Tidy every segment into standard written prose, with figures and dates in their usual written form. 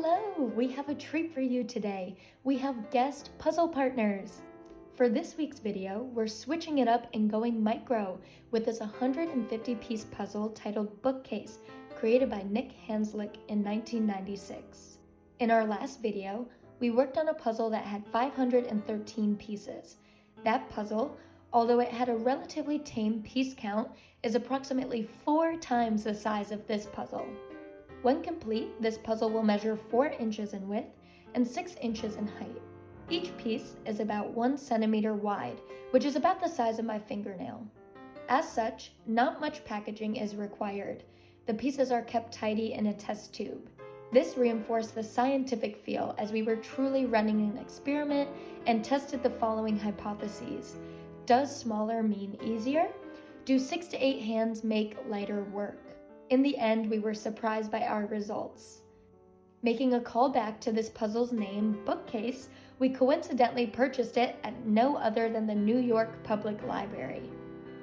Hello! We have a treat for you today. We have guest puzzle partners. For this week's video, we're switching it up and going micro with this 150-piece puzzle titled Bookcase, created by Nick Hanslick in 1996. In our last video, we worked on a puzzle that had 513 pieces. That puzzle, although it had a relatively tame piece count, is approximately 4 times the size of this puzzle. When complete, this puzzle will measure 4 inches in width and 6 inches in height. Each piece is about 1 centimeter wide, which is about the size of my fingernail. As such, not much packaging is required. The pieces are kept tidy in a test tube. This reinforced the scientific feel as we were truly running an experiment and tested the following hypotheses. Does smaller mean easier? Do 6 to 8 hands make lighter work? In the end, we were surprised by our results. Making a callback to this puzzle's name, Bookcase, we coincidentally purchased it at no other than the New York Public Library.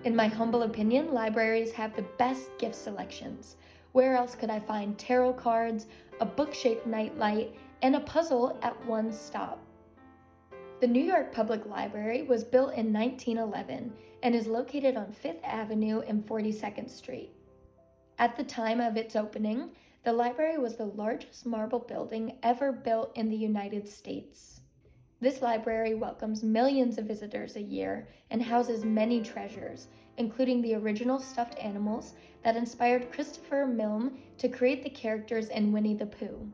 In my humble opinion, libraries have the best gift selections. Where else could I find tarot cards, a book-shaped nightlight, and a puzzle at one stop? The New York Public Library was built in 1911 and is located on 5th Avenue and 42nd Street. At the time of its opening, the library was the largest marble building ever built in the United States. This library welcomes millions of visitors a year and houses many treasures, including the original stuffed animals that inspired Christopher Milne to create the characters in Winnie the Pooh.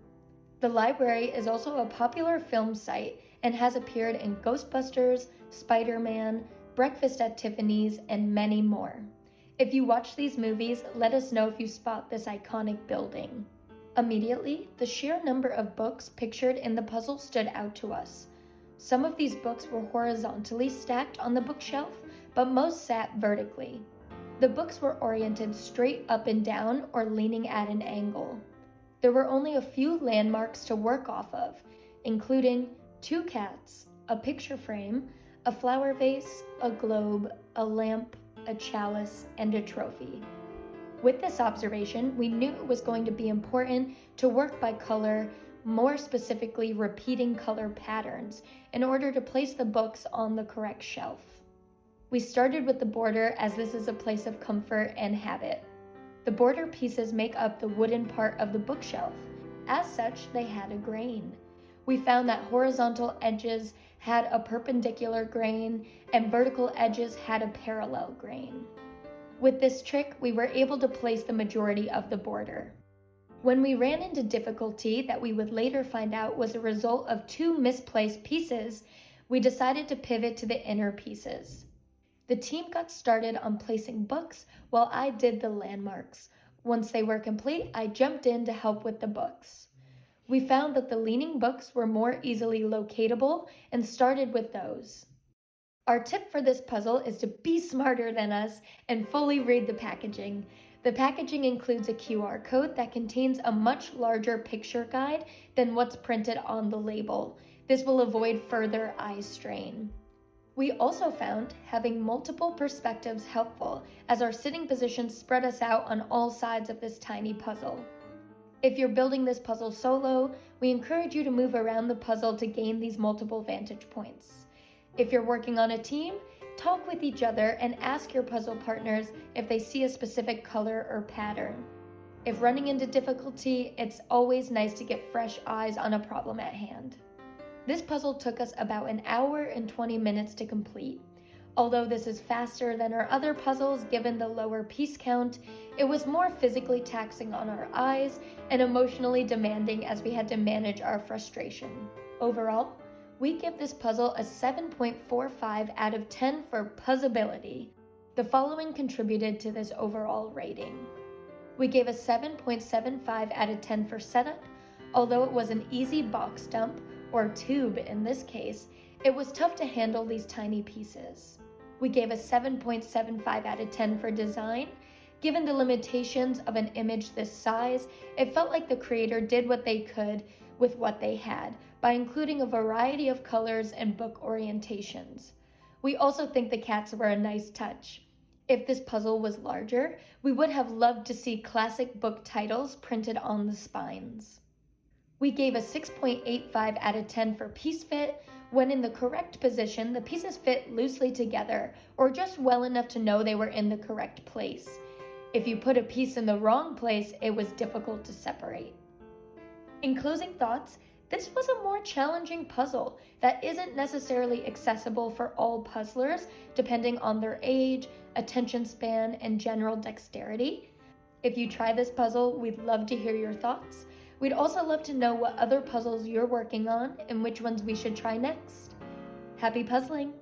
The library is also a popular film site and has appeared in Ghostbusters, Spider-Man, Breakfast at Tiffany's, and many more. If you watch these movies, let us know if you spot this iconic building. Immediately, the sheer number of books pictured in the puzzle stood out to us. Some of these books were horizontally stacked on the bookshelf, but most sat vertically. The books were oriented straight up and down or leaning at an angle. There were only a few landmarks to work off of, including 2 cats, a picture frame, a flower vase, a globe, a lamp, a chalice, and a trophy. With this observation, we knew it was going to be important to work by color, more specifically repeating color patterns, in order to place the books on the correct shelf. We started with the border as this is a place of comfort and habit. The border pieces make up the wooden part of the bookshelf. As such, they had a grain. We found that horizontal edges had a perpendicular grain and vertical edges had a parallel grain. With this trick, we were able to place the majority of the border. When we ran into difficulty that we would later find out was a result of 2 misplaced pieces, we decided to pivot to the inner pieces. The team got started on placing books while I did the landmarks. Once they were complete, I jumped in to help with the books. We found that the leaning books were more easily locatable and started with those. Our tip for this puzzle is to be smarter than us and fully read the packaging. The packaging includes a QR code that contains a much larger picture guide than what's printed on the label. This will avoid further eye strain. We also found having multiple perspectives helpful, as our sitting positions spread us out on all sides of this tiny puzzle. If you're building this puzzle solo, we encourage you to move around the puzzle to gain these multiple vantage points. If you're working on a team, talk with each other and ask your puzzle partners if they see a specific color or pattern. If running into difficulty, it's always nice to get fresh eyes on a problem at hand. This puzzle took us about an hour and 20 minutes to complete. Although this is faster than our other puzzles given the lower piece count, it was more physically taxing on our eyes and emotionally demanding as we had to manage our frustration. Overall, we give this puzzle a 7.45 out of 10 for puzzability. The following contributed to this overall rating. We gave a 7.75 out of 10 for setup. Although it was an easy box dump, or tube in this case, it was tough to handle these tiny pieces. We gave a 7.75 out of 10 for design. Given the limitations of an image this size, it felt like the creator did what they could with what they had, by including a variety of colors and book orientations. We also think the cats were a nice touch. If this puzzle was larger, we would have loved to see classic book titles printed on the spines. We gave a 6.85 out of 10 for piece fit. When in the correct position, the pieces fit loosely together or just well enough to know they were in the correct place. If you put a piece in the wrong place, it was difficult to separate. In closing thoughts, this was a more challenging puzzle that isn't necessarily accessible for all puzzlers, depending on their age, attention span, and general dexterity. If you try this puzzle, we'd love to hear your thoughts. We'd also love to know what other puzzles you're working on and which ones we should try next. Happy puzzling!